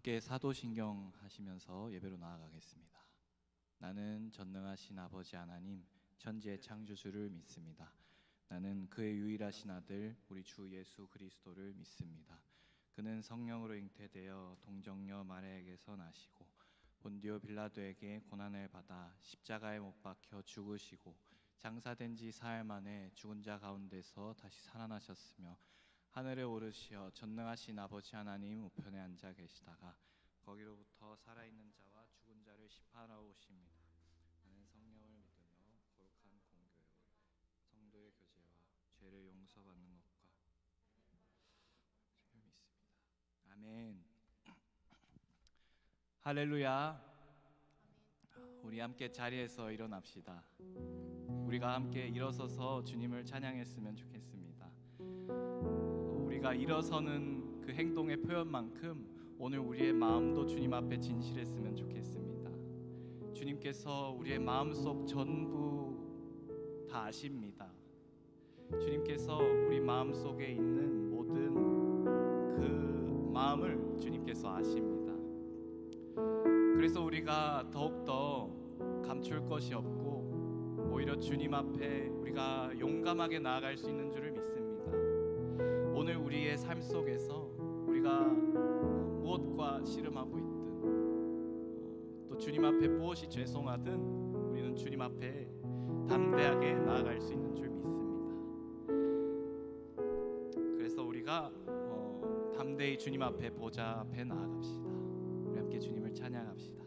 함께 사도신경 하시면서 예배로 나아가겠습니다. 나는 전능하신 아버지 하나님 천지의 창조주를 믿습니다. 나는 그의 유일하신 아들 우리 주 예수 그리스도를 믿습니다. 그는 성령으로 잉태되어 동정녀 마리아에게서 나시고 본디오 빌라도에게 고난을 받아 십자가에 못 박혀 죽으시고 장사된 지 사흘 만에 죽은 자 가운데서 다시 살아나셨으며 하늘에 오르시어 전능하신 아버지 하나님 우편에 앉아 계시다가 거기로부터 살아있는 자와 죽은 자를 심판하러 오십니다. 나는 성령을 믿으며 거룩한 공교회 성도의 교제와 죄를 용서받는 것과 믿습니다. 아멘. 할렐루야. 우리 함께 자리에서 일어납시다. 우리가 함께 일어서서 주님을 찬양했으면 좋겠습니다. 우리가 일어서는 그 행동의 표현만큼 오늘 우리의 마음도 주님 앞에 진실했으면 좋겠습니다. 주님께서 우리의 마음속 전부 다 아십니다. 주님께서 우리 마음속에 있는 모든 그 마음을 주님께서 아십니다. 그래서 우리가 더욱더 감출 것이 없고 오히려 주님 앞에 우리가 용감하게 나아갈 수 있는 줄을 믿습니다. 오늘 우리의 삶 속에서 우리가 무엇과 씨름하고 있든 또 주님 앞에 무엇이 죄송하든 우리는 주님 앞에 담대하게 나아갈 수 있는 줄 믿습니다. 그래서 우리가 담대히 주님 앞에 보좌 앞에 나아갑시다. 우리 함께 주님을 찬양합시다.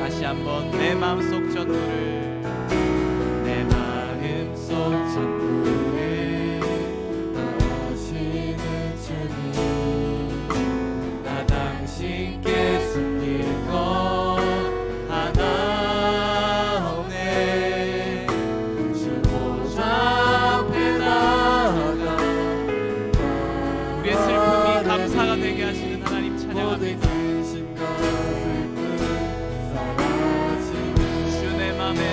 다시 한번 내 마음속 전부를 내 마음속 전부를 아시는 주님 나 당신께 숨길 것 하나 없네 주 보좌 앞에 나아가 우리의 슬픔이 감사가 되게 하시는 하나님 찬양합니다. 주 내 맘에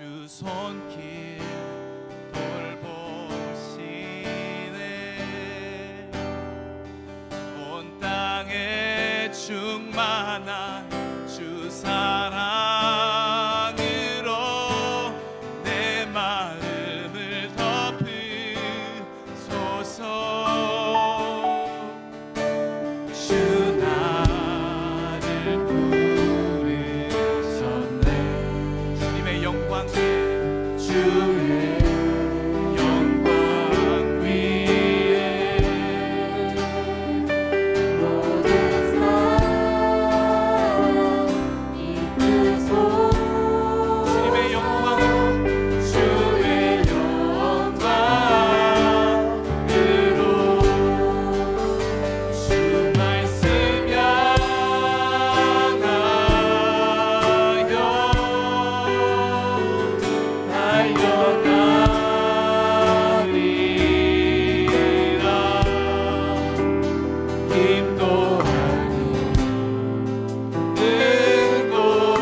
주 손길 돌보시네. 온 땅에 충만한 주 사랑으로 내 마음을 덮으소서. 주 나를 부르셨네. 주님의 영광 위에, 주의 영광 위에 모든 사랑 이끄소. 주님의 영광, 주의 영광으로 주 말씀 향하여 달려가리라. 힘도하니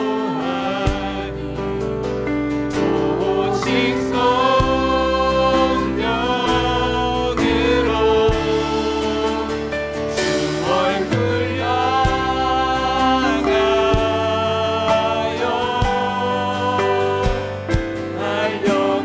능도하니 오직 성령으로 주 얼굴 향하여 달려가리라.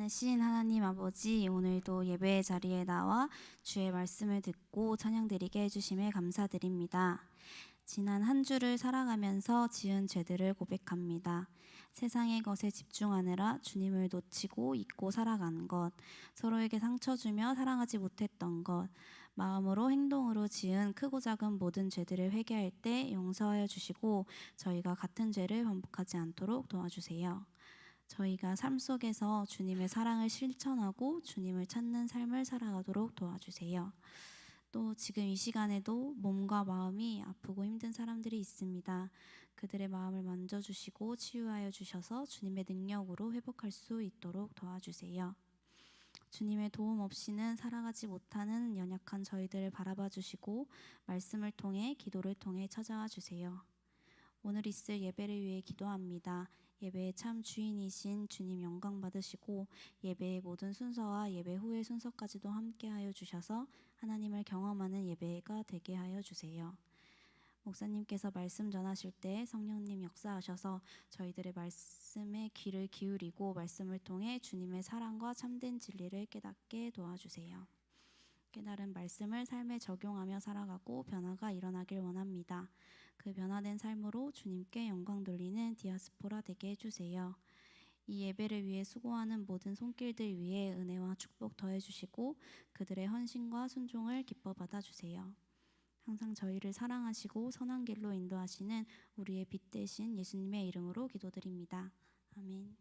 살아계신 하나님 아버지, 오늘도 예배의 자리에 나와 주의 말씀을 듣고 찬양드리게 해주심에 감사드립니다. 지난 한 주를 살아가면서 지은 죄들을 고백합니다. 세상의 것에 집중하느라 주님을 놓치고 잊고 살아간 것, 서로에게 상처 주며 사랑하지 못했던 것, 마음으로 행동으로 지은 크고 작은 모든 죄들을 회개할 때 용서하여 주시고 저희가 같은 죄를 반복하지 않도록 도와주세요. 저희가 삶 속에서 주님의 사랑을 실천하고 주님을 찾는 삶을 살아가도록 도와주세요. 또 지금 이 시간에도 몸과 마음이 아프고 힘든 사람들이 있습니다. 그들의 마음을 만져주시고 치유하여 주셔서 주님의 능력으로 회복할 수 있도록 도와주세요. 주님의 도움 없이는 살아가지 못하는 연약한 저희들을 바라봐 주시고 말씀을 통해 기도를 통해 찾아와 주세요. 오늘 있을 예배를 위해 기도합니다. 예배의 참 주인이신 주님 영광 받으시고 예배의 모든 순서와 예배 후의 순서까지도 함께하여 주셔서 하나님을 경험하는 예배가 되게 하여 주세요. 목사님께서 말씀 전하실 때 성령님 역사하셔서 저희들의 말씀에 귀를 기울이고 말씀을 통해 주님의 사랑과 참된 진리를 깨닫게 도와주세요. 깨달은 말씀을 삶에 적용하며 살아가고 변화가 일어나길 원합니다. 그 변화된 삶으로 주님께 영광 돌리는 디아스포라 되게 해주세요. 이 예배를 위해 수고하는 모든 손길들 위에 은혜와 축복 더해주시고 그들의 헌신과 순종을 기뻐 받아주세요. 항상 저희를 사랑하시고 선한 길로 인도하시는 우리의 빛 되신 예수님의 이름으로 기도드립니다. 아멘.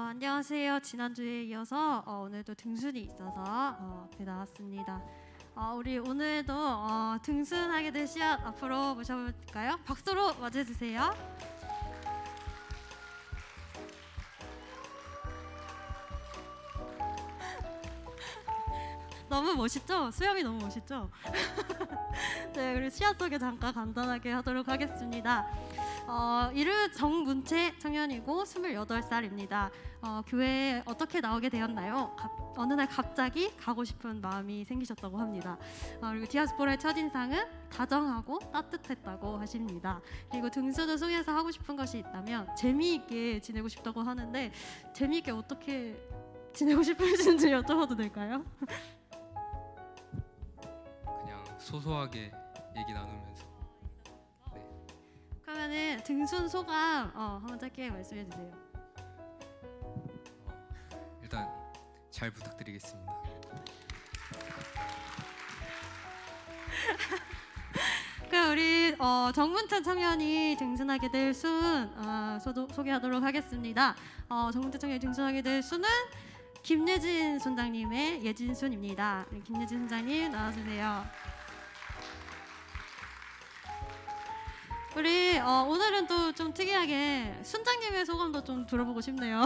안녕하세요. 지난주에 이어서 오늘도 등순이 있어서 앞에 나왔습니다. 우리 오늘도 등순하게 될 씨앗 앞으로 모셔볼까요? 박수로 맞이해주세요. 너무 멋있죠? 수염이 너무 멋있죠? 네, 우리 씨앗 소개 잠깐 간단하게 하도록 하겠습니다. 이름 정문채 청년이고 28살입니다. 교회에 어떻게 나오게 되었나요? 어느 날 갑자기 가고 싶은 마음이 생기셨다고 합니다. 그리고 디아스포라의 첫인상은 다정하고 따뜻했다고 하십니다. 그리고 등수를 속에서 하고 싶은 것이 있다면 재미있게 지내고 싶다고 하는데 재미있게 어떻게 지내고 싶으신지 여쭤봐도 될까요? 그냥 소소하게 얘기 나누면서. 그러면은 등순 소감 한번 짧게 말씀해 주세요. 일단 잘 부탁드리겠습니다. 그럼 우리 정문찬 청년이 등순하게 될 순 소개하도록 하겠습니다. 정문찬 청년이 등순하게 될 순은 김예진 순장님의 예진순입니다. 김예진 순장님 나와주세요. 우리 오늘은 또 좀 특이하게 순장님의 소감도 좀 들어보고 싶네요.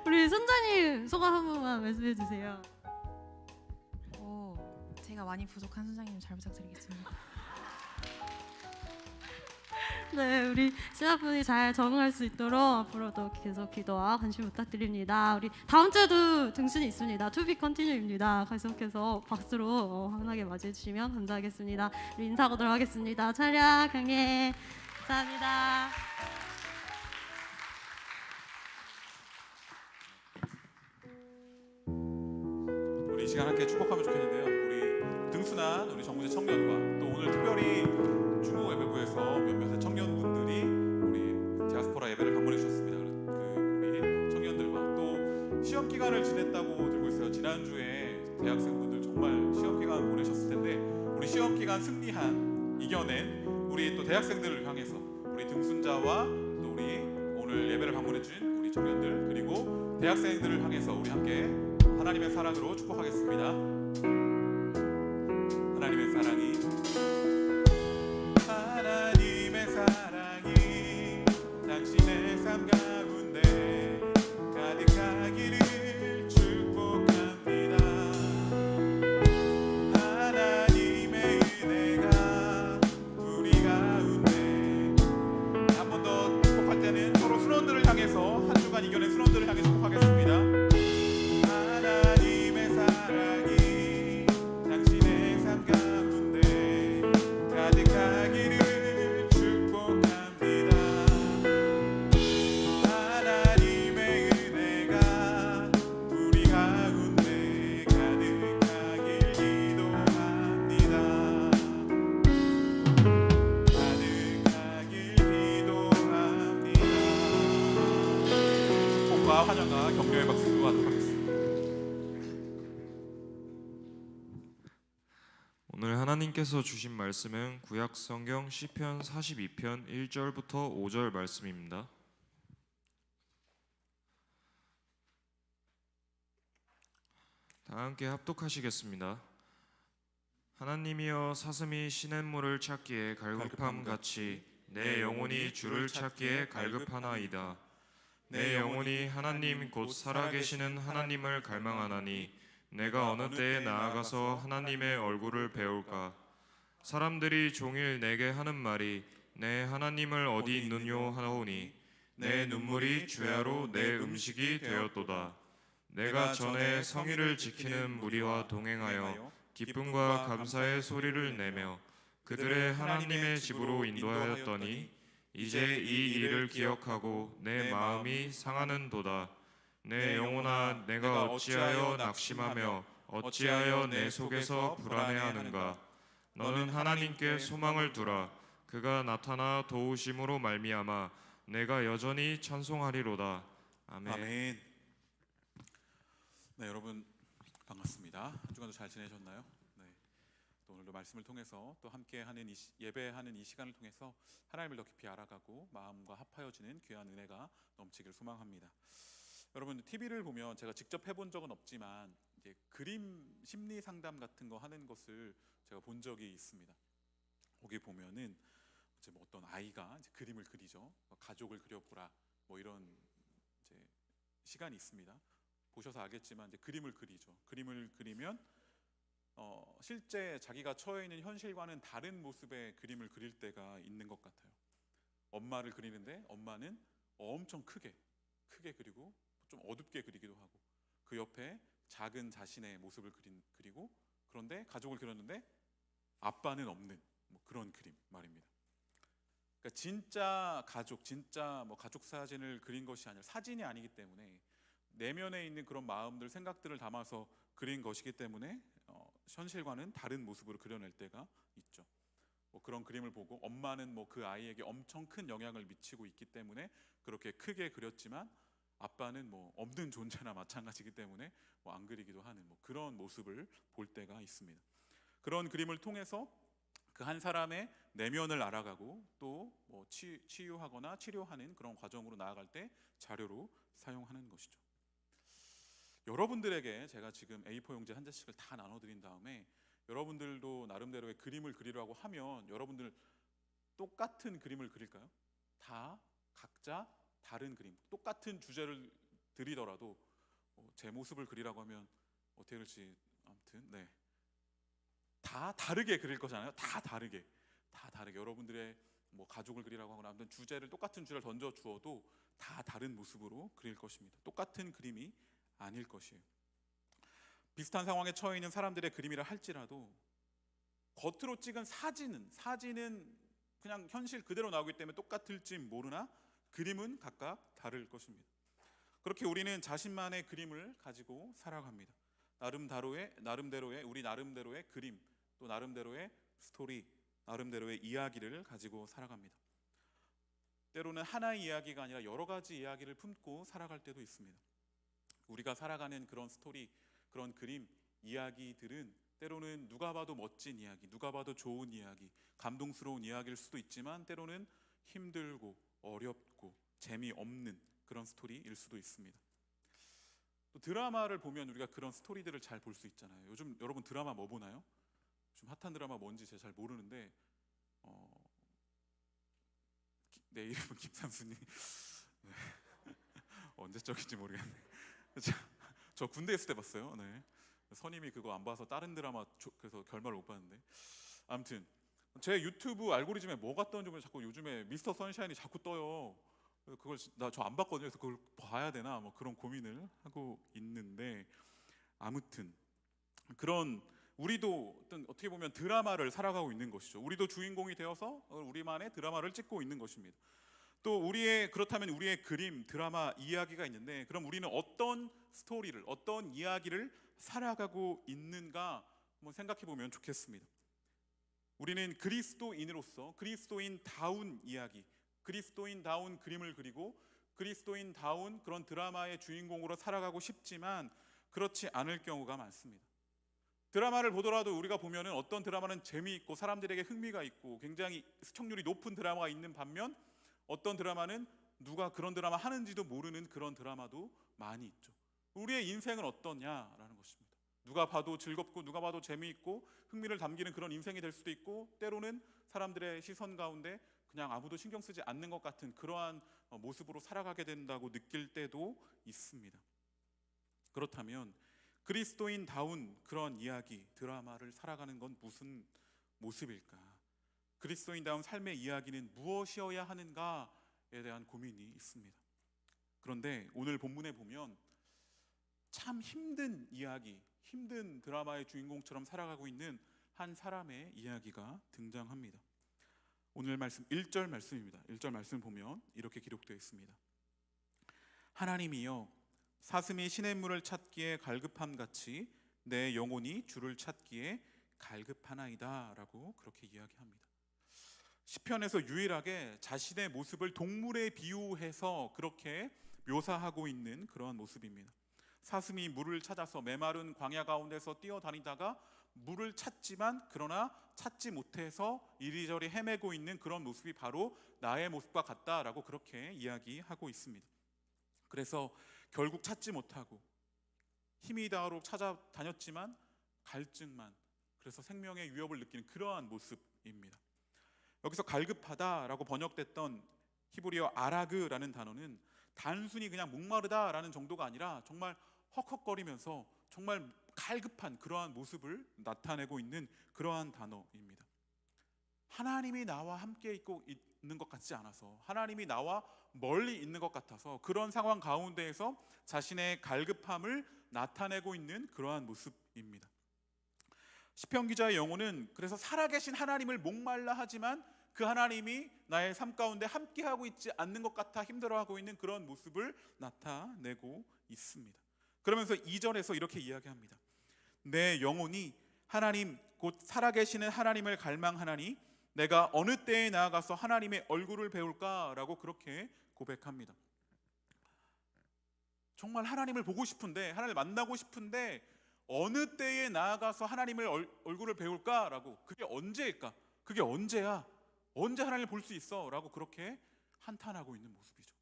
우리 순장님 소감 한 번만 말씀해 주세요. 제가 많이 부족한 순장님 잘 부탁드리겠습니다. 네, 우리 신학분이 잘 적응할 수 있도록 앞으로도 계속 기도와 관심 부탁드립니다. 우리 다음 주에도 등순이 있습니다. To be continue입니다. 계속해서 박수로 환하게 맞이해 주시면 감사하겠습니다. 우리 인사하도록 하겠습니다. 촬영 경례 감사합니다. 우리 이 시간 함께 축복하면 좋겠는데요. 우리 등순한 우리 정문제 청년과 또 오늘 특별히 중국 예배부에서 몇몇의 청년분들이 우리 디아스포라 예배를 방문해 주셨습니다. 우리 청년들과 또 시험 기간을 지냈다고 들고 있어요. 지난주에 대학생분들 정말 시험 기간 보내셨을 텐데 우리 시험 기간 승리한 이겨낸 우리 또 대학생들을 향해서 우리 등순자와 또 우리 오늘 예배를 방문해 준 우리 청년들 그리고 대학생들을 향해서 우리 함께 하나님의 사랑으로 축복하겠습니다. 하나님의 사랑이 당신의 삶 가운데 가득하기를 축복합니다. 하나님 하지만 이겨낸 순원들을 향해 축복하겠습니다. 하나님의 사랑이 당신의 삶 가운데 가득하기를 축복합니다. 하나님의 은혜가 우리 가운데 가득하길 기도합니다. 가득하길 기도합니다. 축복과 환영과 격려의 박수 하도록 하겠습니다. 오늘 하나님께서 주신 말씀은 구약 성경 시편 42편 1절부터 5절 말씀입니다. 다 함께 합독하시겠습니다. 하나님이여 사슴이 시냇물을 찾기에 갈급함 같이 내 영혼이 주를 찾기에 갈급하나이다. 내 영혼이 하나님 곧 살아계시는 하나님을 갈망하나니 내가 어느 때에 나아가서 하나님의 얼굴을 배울까? 사람들이 종일 내게 하는 말이 내 하나님을 어디 있느뇨 하오니 내 눈물이 주야로 내 음식이 되었도다. 내가 전에 성의를 지키는 무리와 동행하여 기쁨과 감사의 소리를 내며 그들의 하나님의 집으로 인도하였더니 이제 이 일을 기억하고 내 마음이 상하는도다. 내 영혼아 내가 어찌하여 낙심하며 어찌하여 내 속에서 불안해하는가? 너는 하나님께 소망을 두라. 그가 나타나 도우심으로 말미암아 내가 여전히 찬송하리로다. 아멘. 아멘. 네, 여러분 반갑습니다. 한 주간도 잘 지내셨나요? 네. 또 오늘도 말씀을 통해서 또 함께하는 예배하는 이 시간을 통해서 하나님을 더 깊이 알아가고 마음과 합하여지는 귀한 은혜가 넘치길 소망합니다. 여러분 TV를 보면 제가 직접 해본 적은 없지만 이제 그림 심리 상담 같은 거 하는 것을 제가 본 적이 있습니다. 거기 보면은 이제 뭐 어떤 아이가 이제 그림을 그리죠. 가족을 그려보라 뭐 이런 이제 시간이 있습니다. 보셔서 알겠지만 이제 그림을 그리죠. 그림을 그리면 실제 자기가 처해 있는 현실과는 다른 모습의 그림을 그릴 때가 있는 것 같아요. 엄마를 그리는데 엄마는 엄청 크게 그리고 좀 어둡게 그리기도 하고 그 옆에 작은 자신의 모습을 그리고 그런데 가족을 그렸는데 아빠는 없는 뭐 그런 그림 말입니다. 그러니까 진짜 가족, 진짜 뭐 가족 사진을 그린 것이 아니라 사진이 아니기 때문에 내면에 있는 그런 마음들, 생각들을 담아서 그린 것이기 때문에 현실과는 다른 모습으로 그려낼 때가 있죠. 뭐 그런 그림을 보고 엄마는 뭐 그 아이에게 엄청 큰 영향을 미치고 있기 때문에 그렇게 크게 그렸지만 아빠는 뭐 없는 존재나 마찬가지이기 때문에 뭐 안 그리기도 하는 뭐 그런 모습을 볼 때가 있습니다. 그런 그림을 통해서 그 한 사람의 내면을 알아가고 또 뭐 치유하거나 치료하는 그런 과정으로 나아갈 때 자료로 사용하는 것이죠. 여러분들에게 제가 지금 A4 용지 한 장씩을 다 나눠드린 다음에 여러분들도 나름대로의 그림을 그리라고 하면 여러분들 똑같은 그림을 그릴까요? 다 각자 다른 그림, 똑같은 주제를 드리더라도 제 모습을 그리라고 하면 어떻게 그릴지 아무튼 네, 다 다르게 그릴 거잖아요. 다 다르게 여러분들의 뭐 가족을 그리라고 하거나 아무튼 똑같은 주제를 던져 주어도 다 다른 모습으로 그릴 것입니다. 똑같은 그림이 아닐 것이에요. 비슷한 상황에 처해 있는 사람들의 그림이라 할지라도 겉으로 찍은 사진은 그냥 현실 그대로 나오기 때문에 똑같을지 모르나 그림은 각각 다를 것입니다. 그렇게 우리는 자신만의 그림을 가지고 살아갑니다. 나름대로의 우리 나름대로의 그림, 또 나름대로의 스토리, 나름대로의 이야기를 가지고 살아갑니다. 때로는 하나의 이야기가 아니라 여러 가지 이야기를 품고 살아갈 때도 있습니다. 우리가 살아가는 그런 스토리, 그런 그림, 이야기들은 때로는 누가 봐도 멋진 이야기, 누가 봐도 좋은 이야기, 감동스러운 이야기일 수도 있지만 때로는 힘들고 어렵고 재미없는 그런 스토리일 수도 있습니다. 또 드라마를 보면 우리가 그런 스토리들을 잘 볼 수 있잖아요. 요즘 여러분 드라마 뭐 보나요? 요즘 핫한 드라마 뭔지 제가 잘 모르는데 내 이름은 김삼순이 네. 언제적인지 모르겠네. 저 군대 있을 때 봤어요. 네. 선임이 그거 안 봐서 다른 드라마 그래서 결말을 못 봤는데 아무튼 제 유튜브 알고리즘에 뭐가 떠는지 모르겠는데 자꾸 요즘에 미스터 선샤인이 자꾸 떠요. 그걸 나 저 안 봤거든요. 그래서 그걸 봐야 되나 뭐 그런 고민을 하고 있는데, 아무튼 그런 우리도 어떤 어떻게 보면 드라마를 살아가고 있는 것이죠. 우리도 주인공이 되어서 우리만의 드라마를 찍고 있는 것입니다. 또 그렇다면 우리의 그림, 드라마, 이야기가 있는데, 그럼 우리는 어떤 스토리를, 어떤 이야기를 살아가고 있는가 한번 생각해 보면 좋겠습니다. 우리는 그리스도인으로서 그리스도인다운 이야기, 그리스도인다운 그림을 그리고 그리스도인다운 그런 드라마의 주인공으로 살아가고 싶지만 그렇지 않을 경우가 많습니다. 드라마를 보더라도 우리가 보면은 어떤 드라마는 재미있고 사람들에게 흥미가 있고 굉장히 시청률이 높은 드라마가 있는 반면, 어떤 드라마는 누가 그런 드라마 하는지도 모르는 그런 드라마도 많이 있죠. 우리의 인생은 어떠냐라는 것입니다. 누가 봐도 즐겁고 누가 봐도 재미있고 흥미를 담기는 그런 인생이 될 수도 있고, 때로는 사람들의 시선 가운데 그냥 아무도 신경 쓰지 않는 것 같은 그러한 모습으로 살아가게 된다고 느낄 때도 있습니다. 그렇다면 그리스도인다운 그런 이야기, 드라마를 살아가는 건 무슨 모습일까? 그리스도인다운 삶의 이야기는 무엇이어야 하는가에 대한 고민이 있습니다. 그런데 오늘 본문에 보면 참 힘든 이야기, 힘든 드라마의 주인공처럼 살아가고 있는 한 사람의 이야기가 등장합니다. 오늘 말씀 1절 말씀입니다. 1절 말씀 보면 이렇게 기록되어 있습니다. 하나님이여, 사슴이 시냇물을 찾기에 갈급함 같이 내 영혼이 주를 찾기에 갈급하나이다 라고 그렇게 이야기합니다. 시편에서 유일하게 자신의 모습을 동물에 비유해서 그렇게 묘사하고 있는 그러한 모습입니다. 사슴이 물을 찾아서 메마른 광야 가운데서 뛰어다니다가 물을 찾지만 그러나 찾지 못해서 이리저리 헤매고 있는 그런 모습이 바로 나의 모습과 같다라고 그렇게 이야기하고 있습니다. 그래서 결국 찾지 못하고 힘이 닿도록 찾아다녔지만 갈증만, 그래서 생명의 위협을 느끼는 그러한 모습입니다. 여기서 갈급하다라고 번역됐던 히브리어 아라그라는 단어는 단순히 그냥 목마르다라는 정도가 아니라 정말 헉헉거리면서 정말 갈급한 그러한 모습을 나타내고 있는 그러한 단어입니다. 하나님이 나와 함께 있고 있는 것 같지 않아서, 하나님이 나와 멀리 있는 것 같아서 그런 상황 가운데에서 자신의 갈급함을 나타내고 있는 그러한 모습입니다. 시편 기자의 영혼은 그래서 살아계신 하나님을 목말라 하지만 그 하나님이 나의 삶 가운데 함께하고 있지 않는 것 같아 힘들어하고 있는 그런 모습을 나타내고 있습니다. 그러면서 2절에서 이렇게 이야기합니다. 내 영혼이 하나님 곧 살아계시는 하나님을 갈망하나니 내가 어느 때에 나아가서 하나님의 얼굴을 배울까라고 그렇게 고백합니다. 정말 하나님을 보고 싶은데, 하나님을 만나고 싶은데 어느 때에 나아가서 하나님을 얼굴을 배울까라고, 그게 언제일까? 그게 언제야? 언제 하나님을 볼 수 있어? 라고 그렇게 한탄하고 있는 모습이죠.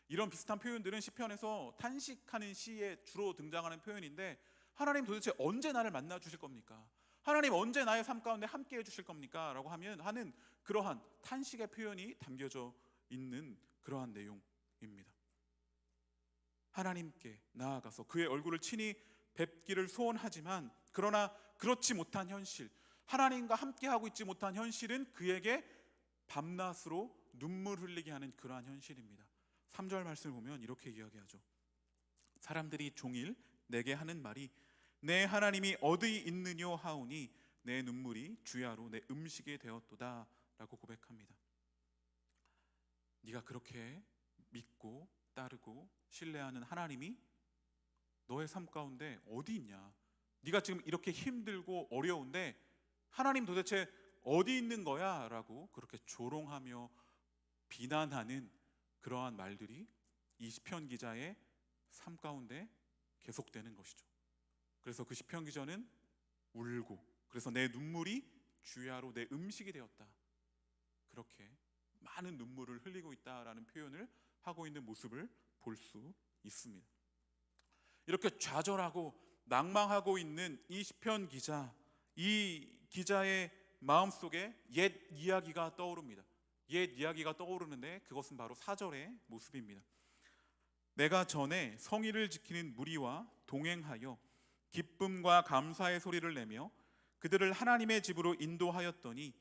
이런 비슷한 표현들은 시편에서 탄식하는 시에 주로 등장하는 표현인데, 하나님 도대체 언제 나를 만나 주실 겁니까? 하나님 언제 나의 삶 가운데 함께 해주실 겁니까? 라고 하는 그러한 탄식의 표현이 담겨져 있는 그러한 내용입니다. 하나님께 나아가서 그의 얼굴을 친히 뵙기를 소원하지만 그러나 그렇지 못한 현실, 하나님과 함께하고 있지 못한 현실은 그에게 밤낮으로 눈물 흘리게 하는 그러한 현실입니다. 3절 말씀을 보면 이렇게 이야기하죠. 사람들이 종일 내게 하는 말이 내 하나님이 어디 있느뇨 하오니 내 눈물이 주야로 내 음식이 되었도다 라고 고백합니다. 네가 그렇게 믿고 따르고 신뢰하는 하나님이 너의 삶 가운데 어디 있냐? 네가 지금 이렇게 힘들고 어려운데 하나님 도대체 어디 있는 거야? 라고 그렇게 조롱하며 비난하는 그러한 말들이 이 시편 기자의 삶 가운데 계속되는 것이죠. 그래서 그 시편 기자는 울고, 그래서 내 눈물이 주야로 내 음식이 되었다, 그렇게 많은 눈물을 흘리고 있다라는 표현을 하고 있는 모습을 볼 수 있습니다. 이렇게 좌절하고 낭망하고 있는 이 시편 기자, 이 기자의 마음속에 옛 이야기가 떠오릅니다. 옛 이야기가 떠오르는데 그것은 바로 4절의 모습입니다. 내가 전에 성의를 지키는 무리와 동행하여 기쁨과 감사의 소리를 내며 그들을 하나님의 집으로 인도하였더니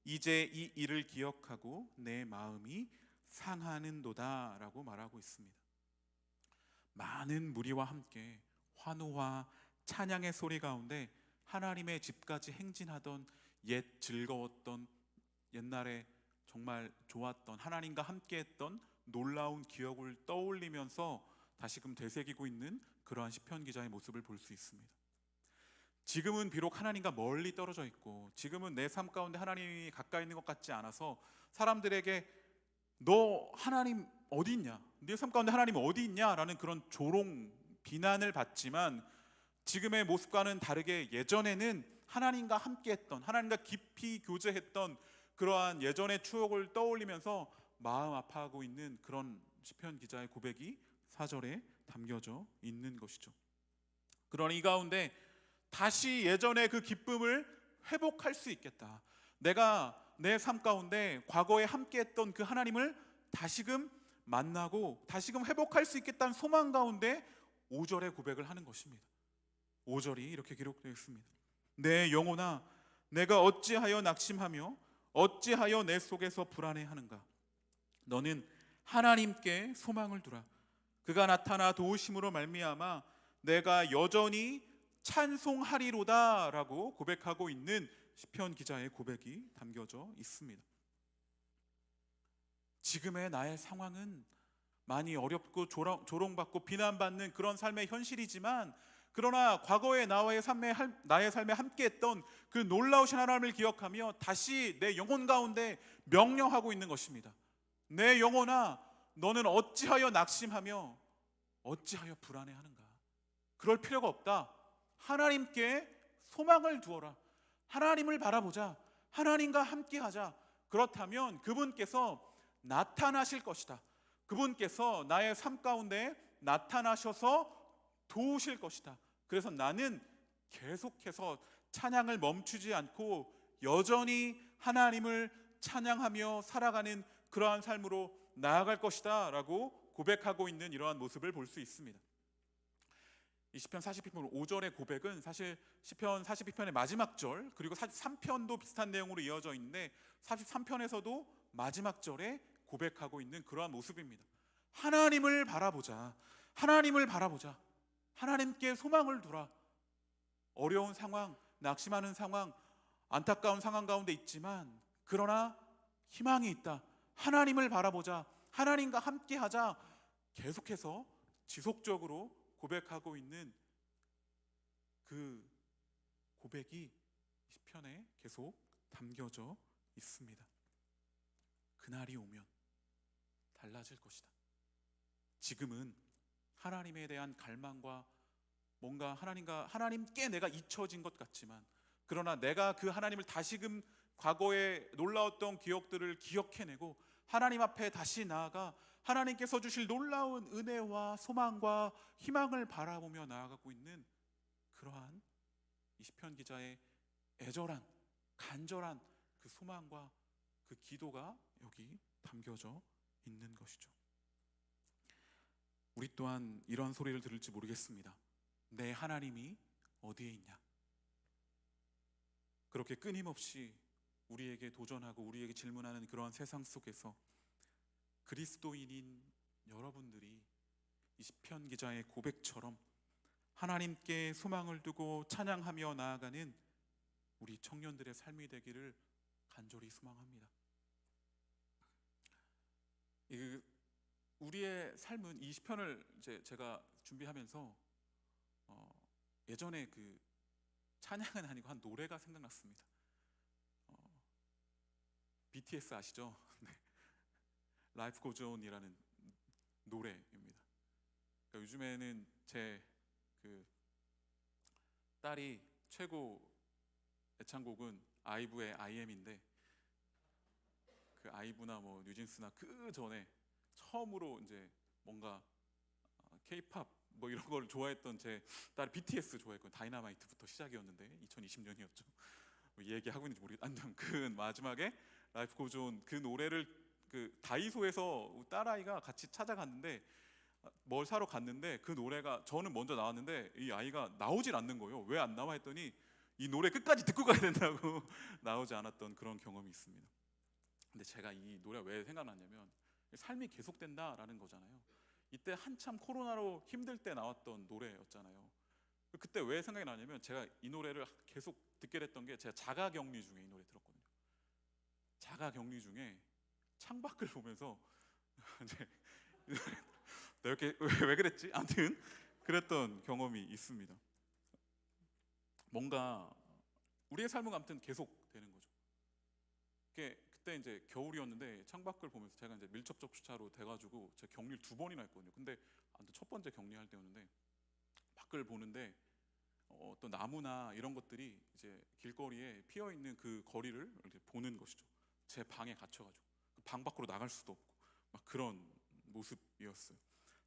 이제 이 일을 기억하고 내 마음이 상하는도다라고 말하고 있습니다. 많은 무리와 함께 환호와 찬양의 소리 가운데 하나님의 집까지 행진하던 옛 즐거웠던 옛날에 정말 좋았던 하나님과 함께했던 놀라운 기억을 떠올리면서 다시금 되새기고 있는 그러한 시편 기자의 모습을 볼 수 있습니다. 지금은 비록 하나님과 멀리 떨어져 있고 지금은 내 삶 가운데 하나님이 가까이 있는 것 같지 않아서 사람들에게 너 하나님 어디 있냐? 네 삶 가운데 하나님 어디 있냐? 라는 그런 조롱, 비난을 받지만 지금의 모습과는 다르게 예전에는 하나님과 함께했던, 하나님과 깊이 교제했던 그러한 예전의 추억을 떠올리면서 마음 아파하고 있는 그런 시편 기자의 고백이 4절에 담겨져 있는 것이죠. 그러니 이 가운데 다시 예전의 그 기쁨을 회복할 수 있겠다. 내가 내 삶 가운데 과거에 함께했던 그 하나님을 다시금 만나고 다시금 회복할 수 있겠다는 소망 가운데 5절의 고백을 하는 것입니다. 5절이 이렇게 기록되어 있습니다. 내 영혼아, 내가 어찌하여 낙심하며 어찌하여 내 속에서 불안해하는가? 너는 하나님께 소망을 두라. 그가 나타나 도우심으로 말미암아 내가 여전히 찬송하리로다 라고 고백하고 있는 시편 기자의 고백이 담겨져 있습니다. 지금의 나의 상황은 많이 어렵고 조롱받고 비난받는 그런 삶의 현실이지만 그러나 과거의 나의 삶에 함께했던 그 놀라우신 하나님을 기억하며 다시 내 영혼 가운데 명령하고 있는 것입니다. 내 영혼아, 너는 어찌하여 낙심하며 어찌하여 불안해하는가? 그럴 필요가 없다. 하나님께 소망을 두어라. 하나님을 바라보자. 하나님과 함께하자. 그렇다면 그분께서 나타나실 것이다. 그분께서 나의 삶 가운데 나타나셔서 도우실 것이다. 그래서 나는 계속해서 찬양을 멈추지 않고 여전히 하나님을 찬양하며 살아가는 그러한 삶으로 나아갈 것이다 라고 고백하고 있는 이러한 모습을 볼 수 있습니다. 이 시편 42편 5절의 고백은 사실 시편 42편의 마지막 절 그리고 43편도 비슷한 내용으로 이어져 있는데 43편에서도 마지막 절에 고백하고 있는 그러한 모습입니다. 하나님을 바라보자. 하나님을 바라보자. 하나님께 소망을 두라. 어려운 상황, 낙심하는 상황, 안타까운 상황 가운데 있지만 그러나 희망이 있다. 하나님을 바라보자. 하나님과 함께하자. 계속해서 지속적으로 고백하고 있는 그 고백이 시편에 계속 담겨져 있습니다. 그날이 오면 달라질 것이다. 지금은 하나님에 대한 갈망과 뭔가 하나님께 내가 잊혀진 것 같지만 그러나 내가 그 하나님을 다시금 과거에 놀라웠던 기억들을 기억해내고 하나님 앞에 다시 나아가 하나님께서 주실 놀라운 은혜와 소망과 희망을 바라보며 나아가고 있는 그러한 이 시편 기자의 애절한 간절한 그 소망과 그 기도가 여기 담겨져 있는 것이죠. 우리 또한 이런 소리를 들을지 모르겠습니다. 내 하나님이 어디에 있냐? 그렇게 끊임없이 우리에게 도전하고 우리에게 질문하는 그러한 세상 속에서 그리스도인인 여러분들이 이 시편 기자의 고백처럼 하나님께 소망을 두고 찬양하며 나아가는 우리 청년들의 삶이 되기를 간절히 소망합니다. 우리의 삶은 이 시편을 제가 준비하면서 예전에 그 찬양은 아니고 한 노래가 생각났습니다. BTS 아시죠? 네. Life Goes On이라는 노래입니다. 그러니까 요즘에는 제 그 딸이 최고 애창곡은 아이브의 I Am인데 그 아이브나 뭐 뉴진스나 그 전에 처음으로 이제 뭔가 K-팝 뭐 이런 걸 좋아했던 제 딸이 BTS 좋아했거든요. 다이너마이트부터 시작이었는데 2020년이었죠. 뭐 얘기하고 있는지 모르겠. 아무튼 그 마지막에 라이프 고즈 온 그 노래를 그 다이소에서 딸아이가 같이 찾아갔는데 뭘 사러 갔는데 그 노래가 저는 먼저 나왔는데 이 아이가 나오질 않는 거예요. 왜 안 나와 했더니 이 노래 끝까지 듣고 가야 된다고 나오지 않았던 그런 경험이 있습니다. 근데 제가 이 노래가 왜 생각났냐면 삶이 계속된다라는 거잖아요. 이때 한참 코로나로 힘들 때 나왔던 노래였잖아요. 그때 왜 생각이 나냐면 제가 이 노래를 계속 듣게 됐던 게 제가 자가격리 중에 이 노래 들었거든요. 자가격리 중에 창밖을 보면서 이제 나 이렇게 왜 그랬지? 아무튼 그랬던 경험이 있습니다. 뭔가 우리의 삶은 아무튼 계속 되는 거죠. 그때 이제 겨울이었는데 창밖을 보면서 제가 이제 밀접촉 주차로 돼가지고 제가 격리를 2번이나 했거든요. 근데 아무튼 첫 번째 격리할 때였는데 밖을 보는데 어떤 나무나 이런 것들이 이제 길거리에 피어 있는 그 거리를 이렇게 보는 것이죠. 제 방에 갇혀가지고 방 밖으로 나갈 수도 없고 막 그런 모습이었어요.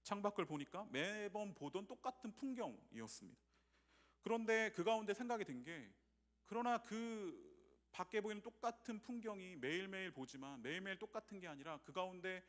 창밖을 보니까 매번 보던 똑같은 풍경이었습니다. 그런데 그 가운데 생각이 든 게, 그러나 그 밖에 보이는 똑같은 풍경이 매일매일 보지만 매일매일 똑같은 게 아니라 그 가운데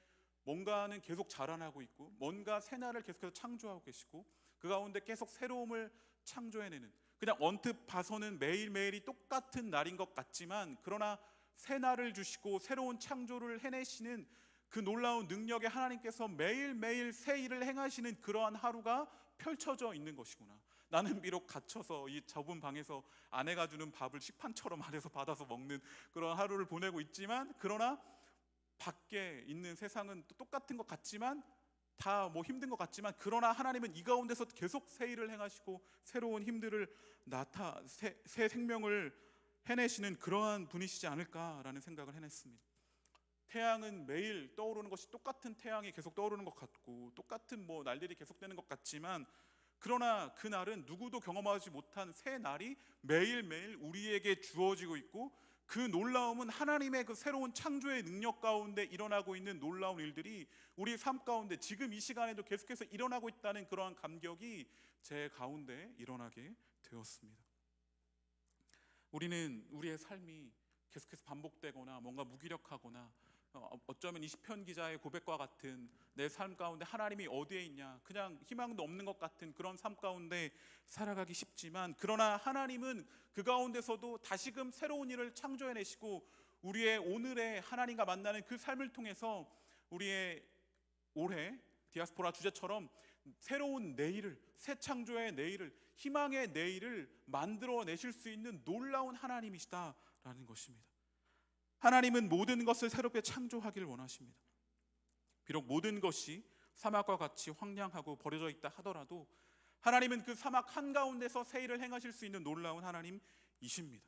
뭔가는 계속 자라나고 있고 뭔가 새날을 계속해서 창조하고 계시고 그 가운데 계속 새로움을 창조해내는, 그냥 언뜻 봐서는 매일매일이 똑같은 날인 것 같지만 그러나 새날을 주시고 새로운 창조를 해내시는 그 놀라운 능력의 하나님께서 매일매일 새 일을 행하시는 그러한 하루가 펼쳐져 있는 것이구나. 나는 비록 갇혀서 이 좁은 방에서 아내가 주는 밥을 식판처럼 안에서 받아서 먹는 그런 하루를 보내고 있지만, 그러나 밖에 있는 세상은 또 똑같은 것 같지만 다 뭐 힘든 것 같지만 그러나 하나님은 이 가운데서 계속 새 일을 행하시고 새로운 힘들을 새 생명을 해내시는 그러한 분이시지 않을까라는 생각을 해냈습니다. 태양은 매일 떠오르는 것이 똑같은 태양이 계속 떠오르는 것 같고 똑같은 뭐 날들이 계속되는 것 같지만 그러나 그 날은 누구도 경험하지 못한 새 날이 매일매일 우리에게 주어지고 있고 그 놀라움은 하나님의 그 새로운 창조의 능력 가운데 일어나고 있는 놀라운 일들이 우리 삶 가운데 지금 이 시간에도 계속해서 일어나고 있다는 그러한 감격이 제 가운데 일어나게 되었습니다. 우리는 우리의 삶이 계속해서 반복되거나 뭔가 무기력하거나 어쩌면 이 시편 기자의 고백과 같은 내 삶 가운데 하나님이 어디에 있냐, 그냥 희망도 없는 것 같은 그런 삶 가운데 살아가기 쉽지만 그러나 하나님은 그 가운데서도 다시금 새로운 일을 창조해내시고 우리의 오늘의 하나님과 만나는 그 삶을 통해서 우리의 올해 디아스포라 주제처럼 새로운 내일을, 새 창조의 내일을, 희망의 내일을 만들어내실 수 있는 놀라운 하나님이시다라는 것입니다. 하나님은 모든 것을 새롭게 창조하기를 원하십니다. 비록 모든 것이 사막과 같이 황량하고 버려져 있다 하더라도 하나님은 그 사막 한가운데서 새 일을 행하실 수 있는 놀라운 하나님이십니다.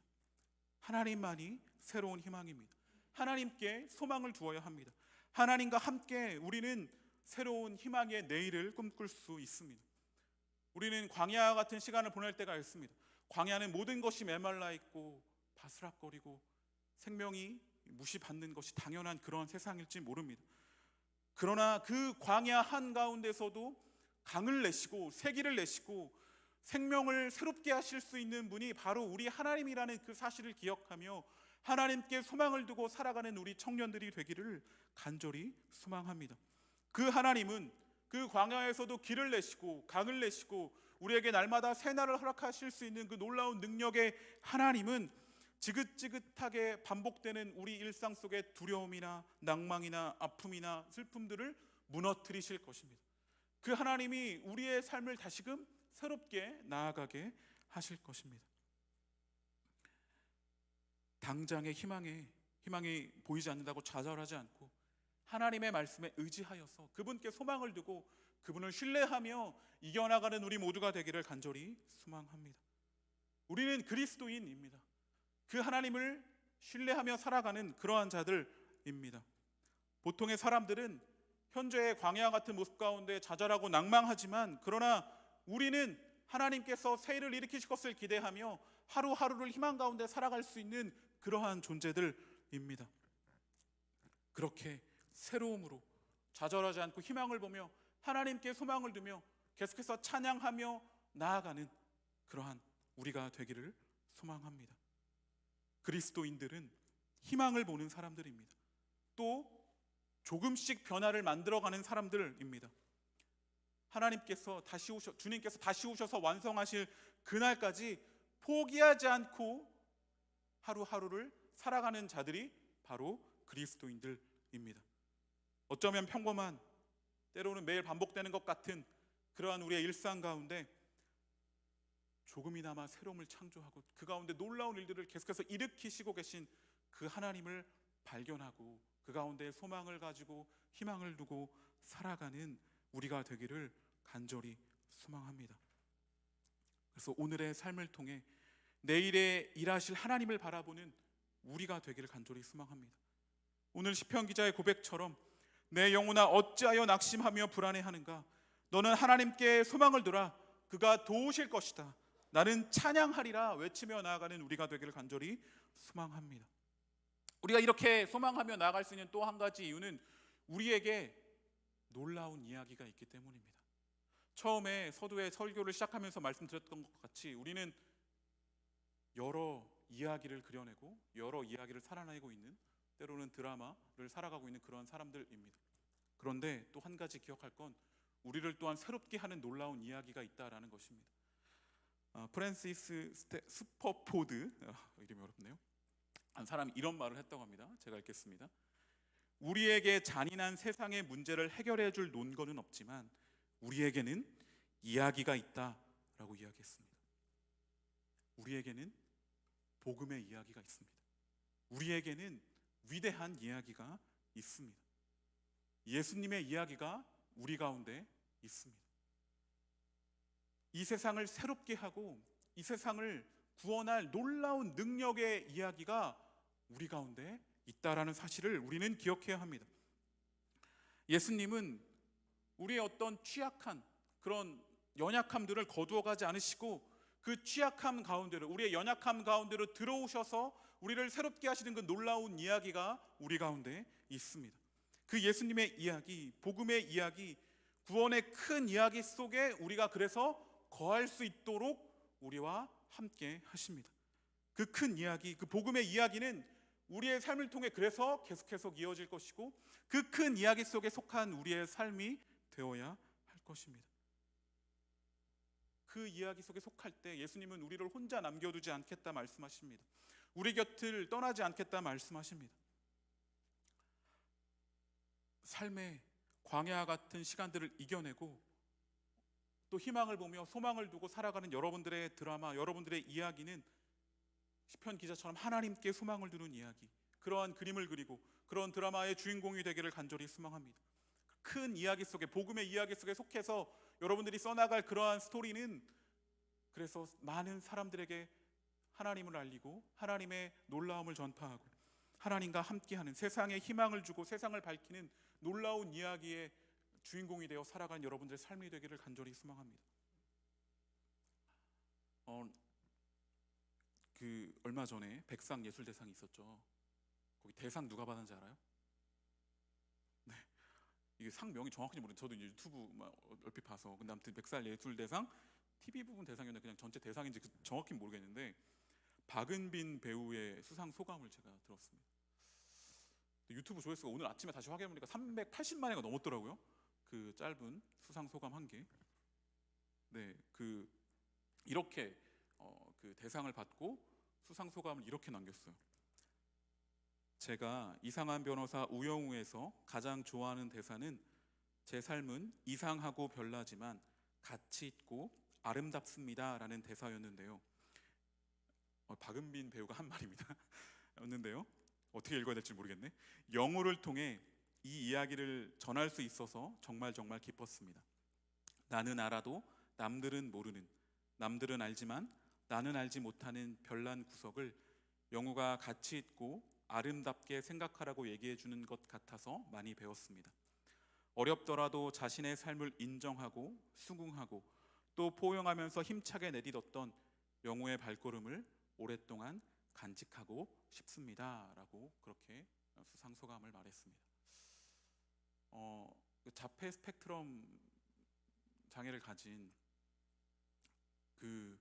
하나님만이 새로운 희망입니다. 하나님께 소망을 두어야 합니다. 하나님과 함께 우리는 새로운 희망의 내일을 꿈꿀 수 있습니다. 우리는 광야와 같은 시간을 보낼 때가 있습니다. 광야는 모든 것이 메말라 있고 바스락거리고 생명이 무시받는 것이 당연한 그런 세상일지 모릅니다. 그러나 그 광야 한가운데서도 강을 내시고 새길을 내시고 생명을 새롭게 하실 수 있는 분이 바로 우리 하나님이라는 그 사실을 기억하며 하나님께 소망을 두고 살아가는 우리 청년들이 되기를 간절히 소망합니다. 그 하나님은 그 광야에서도 길을 내시고 강을 내시고 우리에게 날마다 새날을 허락하실 수 있는 그 놀라운 능력의 하나님은 지긋지긋하게 반복되는 우리 일상 속의 두려움이나 낭망이나 아픔이나 슬픔들을 무너뜨리실 것입니다. 그 하나님이 우리의 삶을 다시금 새롭게 나아가게 하실 것입니다. 당장의 희망이 보이지 않는다고 좌절하지 않고 하나님의 말씀에 의지하여서 그분께 소망을 두고 그분을 신뢰하며 이겨나가는 우리 모두가 되기를 간절히 소망합니다. 우리는 그리스도인입니다. 그 하나님을 신뢰하며 살아가는 그러한 자들입니다. 보통의 사람들은 현재의 광야 같은 모습 가운데 좌절하고 낭망하지만 그러나 우리는 하나님께서 새 일을 일으키실 것을 기대하며 하루하루를 희망 가운데 살아갈 수 있는 그러한 존재들입니다. 그렇게 새로움으로 좌절하지 않고 희망을 보며 하나님께 소망을 두며 계속해서 찬양하며 나아가는 그러한 우리가 되기를 소망합니다. 그리스도인들은 희망을 보는 사람들입니다. 또 조금씩 변화를 만들어가는 사람들입니다. 주님께서 다시 오셔서 완성하실 그날까지 포기하지 않고 하루하루를 살아가는 자들이 바로 그리스도인들입니다. 어쩌면 평범한, 때로는 매일 반복되는 것 같은 그러한 우리의 일상 가운데 조금이나마 새로움을 창조하고 그 가운데 놀라운 일들을 계속해서 일으키시고 계신 그 하나님을 발견하고 그 가운데 소망을 가지고 희망을 두고 살아가는 우리가 되기를 간절히 소망합니다. 그래서 오늘의 삶을 통해 내일에 일하실 하나님을 바라보는 우리가 되기를 간절히 소망합니다. 오늘 시편 기자의 고백처럼 내 영혼아 어찌하여 낙심하며 불안해하는가? 너는 하나님께 소망을 두라. 그가 도우실 것이다. 나는 찬양하리라 외치며 나아가는 우리가 되기를 간절히 소망합니다. 우리가 이렇게 소망하며 나아갈 수 있는 또 한 가지 이유는 우리에게 놀라운 이야기가 있기 때문입니다. 처음에 서두에 설교를 시작하면서 말씀드렸던 것 같이 우리는 여러 이야기를 그려내고 여러 이야기를 살아내고 있는, 때로는 드라마를 살아가고 있는 그러한 사람들입니다. 그런데 또 한 가지 기억할 건 우리를 또한 새롭게 하는 놀라운 이야기가 있다라는 것입니다. 프랜시스 스퍼포드, 이름이 어렵네요. 한 사람이 이런 말을 했다고 합니다. 제가 읽겠습니다. 우리에게 잔인한 세상의 문제를 해결해 줄 논거는 없지만 우리에게는 이야기가 있다라고 이야기했습니다. 우리에게는 복음의 이야기가 있습니다. 우리에게는 위대한 이야기가 있습니다. 예수님의 이야기가 우리 가운데 있습니다. 이 세상을 새롭게 하고 이 세상을 구원할 놀라운 능력의 이야기가 우리 가운데 있다라는 사실을 우리는 기억해야 합니다. 예수님은 우리의 어떤 취약한 그런 연약함들을 거두어가지 않으시고 그 취약함 가운데로, 우리의 연약함 가운데로 들어오셔서 우리를 새롭게 하시는 그 놀라운 이야기가 우리 가운데 있습니다. 그 예수님의 이야기, 복음의 이야기, 구원의 큰 이야기 속에 우리가 그래서 거할 수 있도록 우리와 함께 하십니다. 그 큰 이야기, 그 복음의 이야기는 우리의 삶을 통해 그래서 계속해서 이어질 것이고 그 큰 이야기 속에 속한 우리의 삶이 되어야 할 것입니다. 그 이야기 속에 속할 때 예수님은 우리를 혼자 남겨두지 않겠다 말씀하십니다. 우리 곁을 떠나지 않겠다 말씀하십니다. 삶의 광야 같은 시간들을 이겨내고 또 희망을 보며 소망을 두고 살아가는 여러분들의 드라마, 여러분들의 이야기는 시편 기자처럼 하나님께 소망을 두는 이야기, 그러한 그림을 그리고 그런 드라마의 주인공이 되기를 간절히 소망합니다. 큰 이야기 속에, 복음의 이야기 속에 속해서 여러분들이 써나갈 그러한 스토리는 그래서 많은 사람들에게 하나님을 알리고 하나님의 놀라움을 전파하고 하나님과 함께하는, 세상에 희망을 주고 세상을 밝히는 놀라운 이야기의 주인공이 되어 살아가는 여러분들의 삶이 되기를 간절히 소망합니다. 얼마 전에 백상 예술대상이 있었죠. 거기 대상 누가 받았는지 알아요? 네, 이게 상명이 정확한지 모르겠는데 저도 이제 유튜브 얼핏 봐서, 근데 아무튼 백상 예술대상 TV 부분 대상이었는데 그냥 전체 대상인지 정확히 모르겠는데 박은빈 배우의 수상 소감을 제가 들었습니다. 유튜브 조회수가 오늘 아침에 다시 확인해보니까 380만회가 넘었더라고요. 그 짧은 수상 소감 한 개. 네, 이렇게 그 대상을 받고 수상 소감을 이렇게 남겼어요. 제가 이상한 변호사 우영우에서 가장 좋아하는 대사는 제 삶은 이상하고 별나지만 가치 있고 아름답습니다라는 대사였는데요. 박은빈 배우가 한 말입니다. 였는데요. 어떻게 읽어야 될지 모르겠네. 영우를 통해 이 이야기를 전할 수 있어서 정말 기뻤습니다. 나는 알아도 남들은 모르는, 남들은 알지만 나는 알지 못하는 별난 구석을 영우가 가치 있고 아름답게 생각하라고 얘기해 주는 것 같아서 많이 배웠습니다. 어렵더라도 자신의 삶을 인정하고 수긍하고 또 포용하면서 힘차게 내딛었던 영우의 발걸음을 오랫동안 간직하고 싶습니다 라고 그렇게 수상 소감을 말했습니다. 자폐 스펙트럼 장애를 가진 그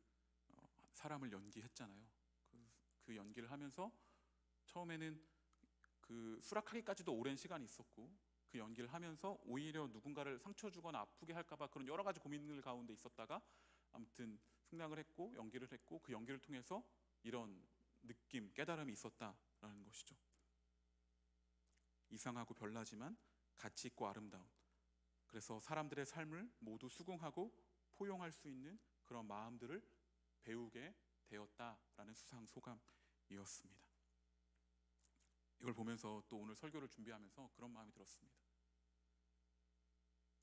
사람을 연기했잖아요. 그 연기를 하면서 처음에는 그 수락하기까지도 오랜 시간이 있었고 그 연기를 하면서 오히려 누군가를 상처 주거나 아프게 할까봐 그런 여러 가지 고민들 가운데 있었다가 아무튼 승낙을 했고 연기를 했고 그 연기를 통해서 이런 느낌, 깨달음이 있었다라는 것이죠. 이상하고 별나지만 가치 있고 아름다운, 그래서 사람들의 삶을 모두 수긍하고 포용할 수 있는 그런 마음들을 배우게 되었다라는 수상 소감이었습니다. 이걸 보면서 또 오늘 설교를 준비하면서 그런 마음이 들었습니다.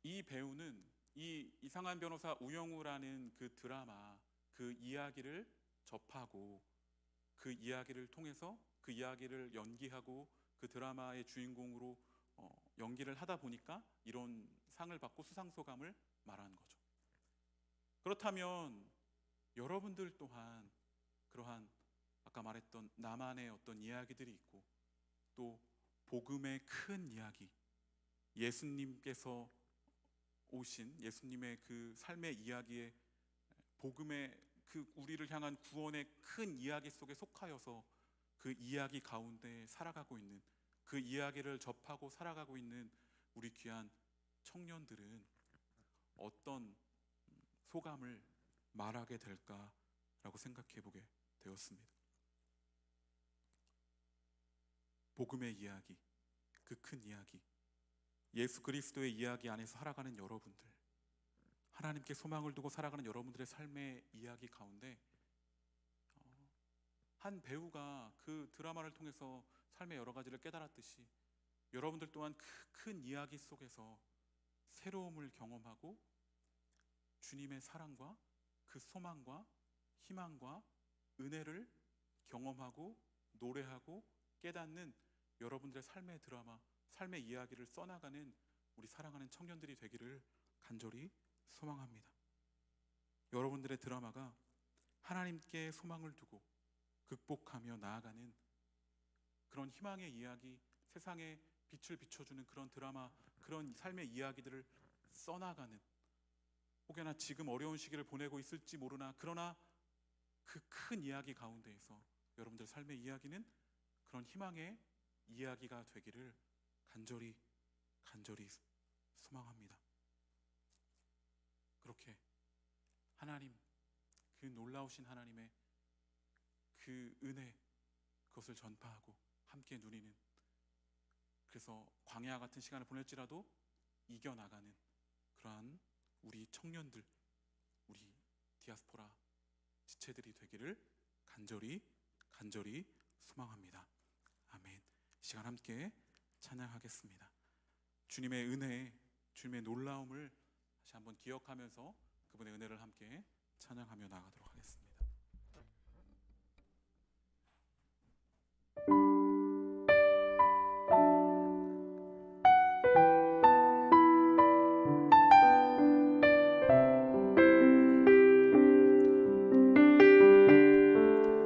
이 배우는 이 이상한 변호사 우영우라는 그 드라마, 그 이야기를 접하고 그 이야기를 통해서 그 이야기를 연기하고 그 드라마의 주인공으로 연기를 하다 보니까 이런 상을 받고 수상소감을 말하는 거죠. 그렇다면 여러분들 또한 그러한 아까 말했던 나만의 어떤 이야기들이 있고 또 복음의 큰 이야기, 예수님께서 오신 예수님의 그 삶의 이야기에 복음의 그 우리를 향한 구원의 큰 이야기 속에 속하여서 그 이야기 가운데 살아가고 있는, 그 이야기를 접하고 살아가고 있는 우리 귀한 청년들은 어떤 소감을 말하게 될까라고 생각해 보게 되었습니다. 복음의 이야기, 그 큰 이야기, 예수 그리스도의 이야기 안에서 살아가는 여러분들, 하나님께 소망을 두고 살아가는 여러분들의 삶의 이야기 가운데 한 배우가 그 드라마를 통해서 삶의 여러 가지를 깨달았듯이 여러분들 또한 그 큰 이야기 속에서 새로움을 경험하고 주님의 사랑과 그 소망과 희망과 은혜를 경험하고 노래하고 깨닫는 여러분들의 삶의 드라마, 삶의 이야기를 써나가는 우리 사랑하는 청년들이 되기를 간절히 소망합니다. 여러분들의 드라마가 하나님께 소망을 두고 극복하며 나아가는 그런 희망의 이야기, 세상에 빛을 비춰주는 그런 드라마, 그런 삶의 이야기들을 써나가는, 혹여나 지금 어려운 시기를 보내고 있을지 모르나 그러나 그 큰 이야기 가운데에서 여러분들 삶의 이야기는 그런 희망의 이야기가 되기를 간절히 소망합니다. 그렇게 하나님, 그 놀라우신 하나님의 그 은혜, 그것을 전파하고 함께 누리는, 그래서 광야 같은 시간을 보낼지라도 이겨나가는 그러한 우리 청년들, 우리 디아스포라 지체들이 되기를 간절히 소망합니다. 아멘. 이 시간 함께 찬양하겠습니다. 주님의 은혜, 주님의 놀라움을 다시 한번 기억하면서 그분의 은혜를 함께 찬양하며 나아가도록 하겠습니다.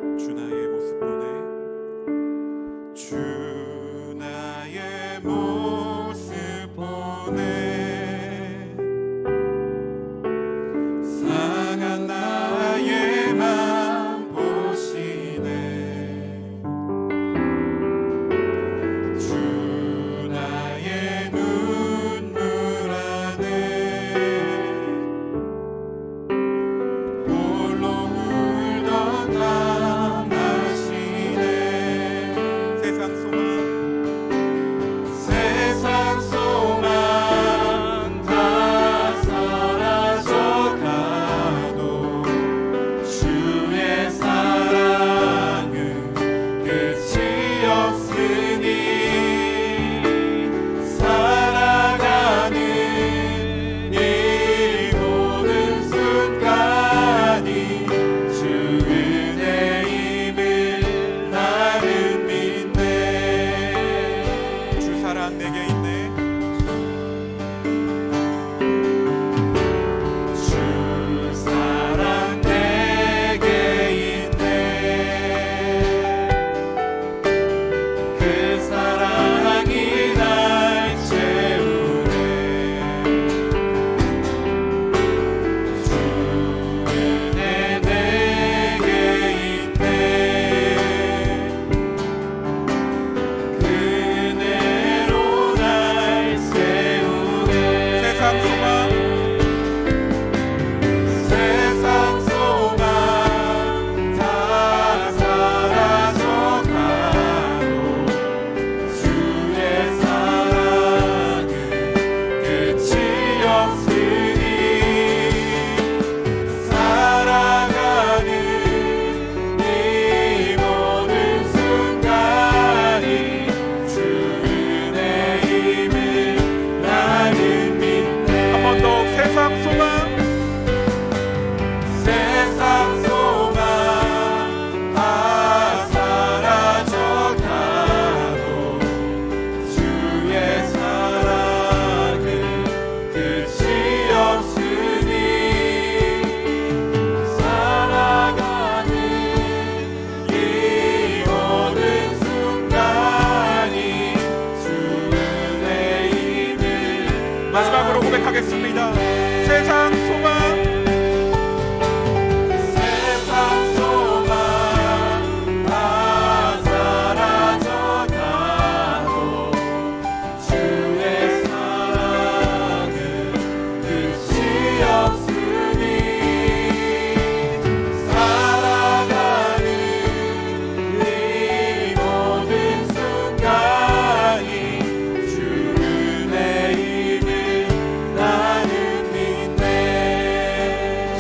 주 나의 모습 보내, 주 나의 모습 보내, 상한 나의 맘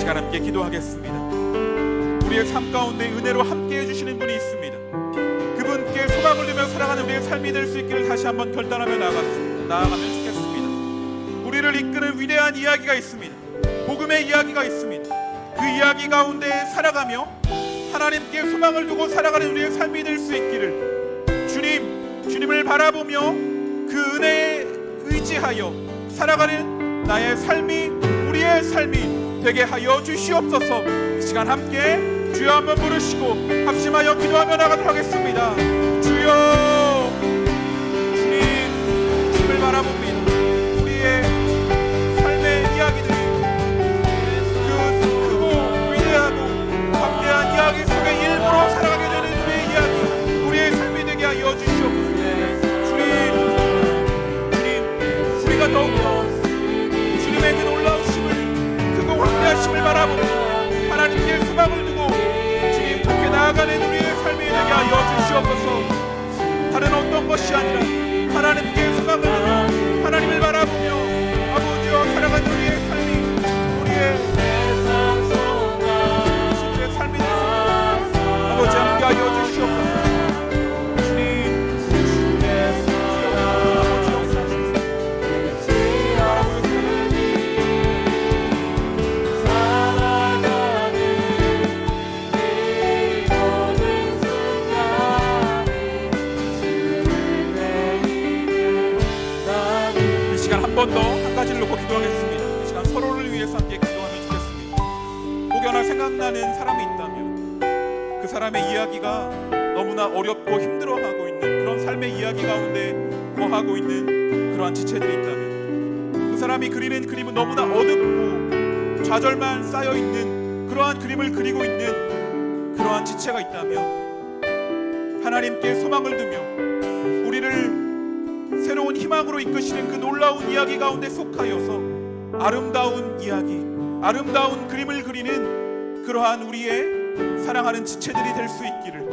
시간 함께 기도하겠습니다. 우리의 삶 가운데 은혜로 함께 해주시는 분이 있습니다. 그분께 소망을 두며 살아가는 우리의 삶이 될 수 있기를 다시 한번 결단하며 나아가면 좋겠습니다. 우리를 이끄는 위대한 이야기가 있습니다. 복음의 이야기가 있습니다. 그 이야기 가운데 살아가며 하나님께 소망을 두고 살아가는 우리의 삶이 될 수 있기를 주님을 바라보며 그 은혜에 의지하여 살아가는 나의 삶이 우리의 삶이 되게 하여 주시옵소서. 이 시간 함께 주여 한번 부르시고 합심하여 기도하며 나가도록 하겠습니다. 주여, 주님을 바라봅니다. 우리의 삶의 이야기들이 그 크고 위대하고 광대한 이야기 속에 일부러 살아가게 되는 우리의 이야기, 우리의 삶이 되게 하여 주시옵소서. 주님, 우리가 더욱더 주님의 그 놀라우심을, 크고 광대하심을 바라보고 하나님께 소망을 두고 주님 함께 나아가는 우리의 삶이 되게 하여 주시옵소서. 다른 어떤 것이 아니라 하나님께 소망을 두며 하나님을 바라보며 아버지와 살아가는 우리의 삶이 우리의 삶이 되소서. 아버지 함께 하여 주시옵소서. 한 번 더 한 가지를 놓고 기도하겠습니다. 이 시간 서로를 위해서 함께 기도하면 좋겠습니다. 혹여나 생각나는 사람이 있다면 그 사람의 이야기가 너무나 어렵고 힘들어하고 있는 그런 삶의 이야기 가운데 거하고 있는 그러한 지체들이 있다면, 그 사람이 그리는 그림은 너무나 어둡고 좌절만 쌓여있는 그러한 그림을 그리고 있는 그러한 지체가 있다면 하나님께 소망을 두며 우리를 새로운 희망으로 이끄시는 그 놀라운 이야기 가운데 속하여서 아름다운 이야기, 아름다운 그림을 그리는 그러한 우리의 사랑하는 지체들이 될 수 있기를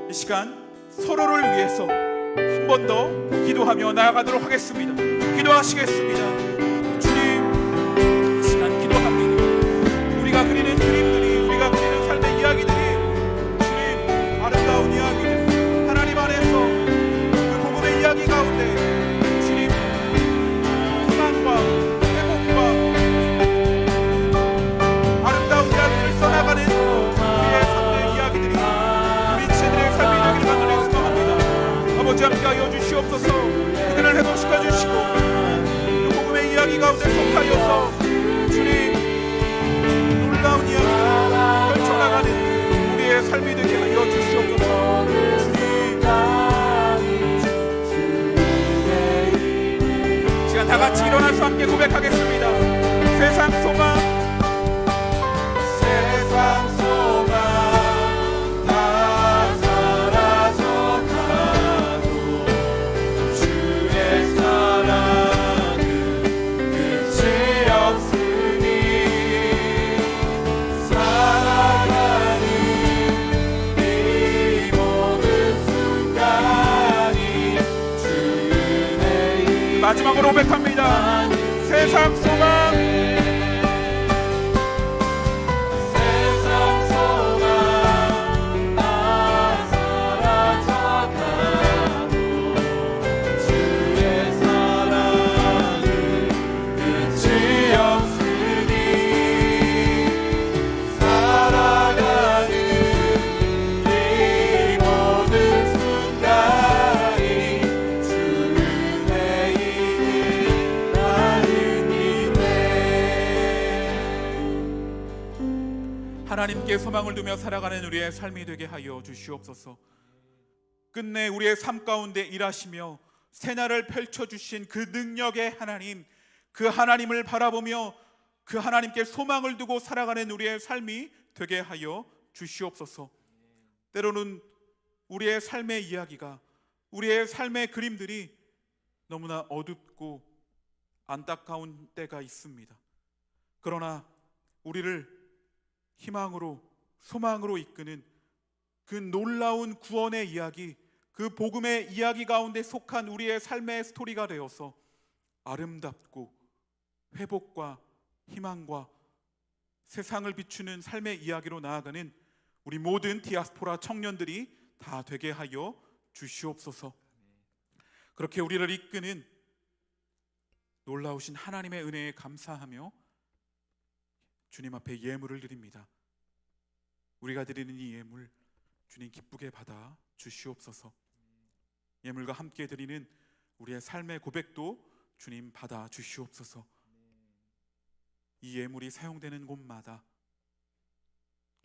이 시간 서로를 위해서 한 번 더 기도하며 나아가도록 하겠습니다. 기도하시겠습니다. 주님, 이 시간 기도합니다. 우리가 그리는 그림들이, 우리가 그리는 삶의 이야기들이 주님 아름다운 이야기들, 하나님 안에서 그 복음의 이야기 가운데 써나가는 우리의 삶의 이야기들이 우리 지체들의 삶이 되기를 간절히 소망합니다. 아버지 함께 하여 주시옵소서. 그들을 회복시켜 주시고 그 복음의 이야기 가운데 속하여서 주님 놀라운 이야기를 펼쳐나가는 우리의 삶이 되게 하여 주시옵소서. 주님, 시간 다 같이 일어나서 함께 고백하겠습니다. 세상 소망, 세상 소망 다 사라져 가도 주의 사랑은 끝이 없으니 살아가는 이 모든 순간이 주의 이름. 마지막으로 고백합니다. 세상 소망, 하나님께 소망을 두며 살아가는 우리의 삶이 되게 하여 주시옵소서. 끝내 우리의 삶 가운데 일하시며 새날을 펼쳐주신 그 능력의 하나님, 그 하나님을 바라보며 그 하나님께 소망을 두고 살아가는 우리의 삶이 되게 하여 주시옵소서. 때로는 우리의 삶의 이야기가, 우리의 삶의 그림들이 너무나 어둡고 안타까운 때가 있습니다. 그러나 우리를 희망으로, 소망으로 이끄는 그 놀라운 구원의 이야기, 그 복음의 이야기 가운데 속한 우리의 삶의 스토리가 되어서 아름답고 회복과 희망과 세상을 비추는 삶의 이야기로 나아가는 우리 모든 디아스포라 청년들이 다 되게 하여 주시옵소서. 그렇게 우리를 이끄는 놀라우신 하나님의 은혜에 감사하며 주님 앞에 예물을 드립니다. 우리가 드리는 이 예물 주님 기쁘게 받아 주시옵소서. 예물과 함께 드리는 우리의 삶의 고백도 주님 받아 주시옵소서. 이 예물이 사용되는 곳마다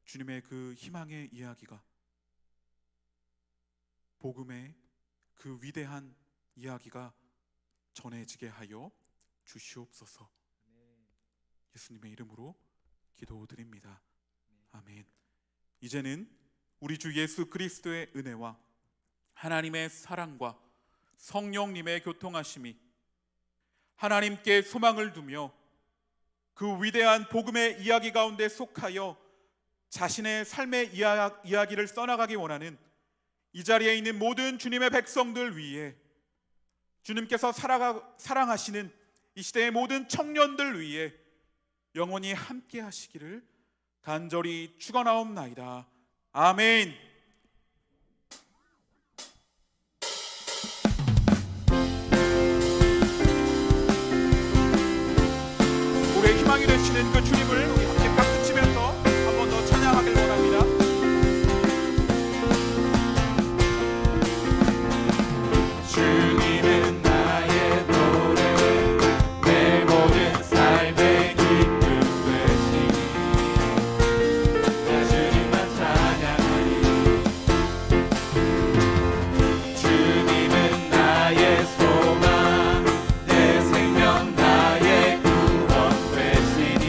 주님의 그 희망의 이야기가, 복음의 그 위대한 이야기가 전해지게 하여 주시옵소서. 예수님의 이름으로 기도드립니다. 아멘. 이제는 우리 주 예수 그리스도의 은혜와 하나님의 사랑과 성령님의 교통하심이, 하나님께 소망을 두며 그 위대한 복음의 이야기 가운데 속하여 자신의 삶의 이야기를 써나가기 원하는 이 자리에 있는 모든 주님의 백성들 위에, 주님께서 사랑하시는 이 시대의 모든 청년들 위에 영원히 함께 하시기를 간절히 축원하옵나이다. 아멘. 우리의 희망이 되시는 그 주님을 우리 함께 박수 치면서 한 번 더 찬양하길 원합니다. 주님은 나의 노래, 내 모든 삶의 기쁨 되시니 나 주님만 찬양하리. 주님은 나의 소망, 내 생명 나의 구원 되시니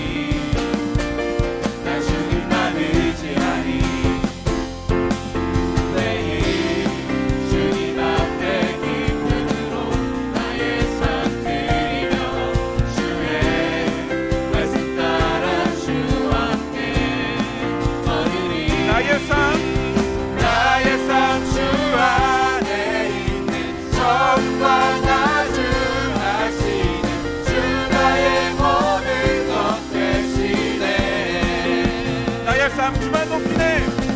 나 주님만 의지하니. 매일 주님 앞에 기쁨으로 나의 삶 드리며 주의 말씀 따라 주와 함께 걸으리. 나의 삶 주 안에 있는 적과 나중하시는 주 나의 모든 것 되시네. 나의 삶 주만 높이네.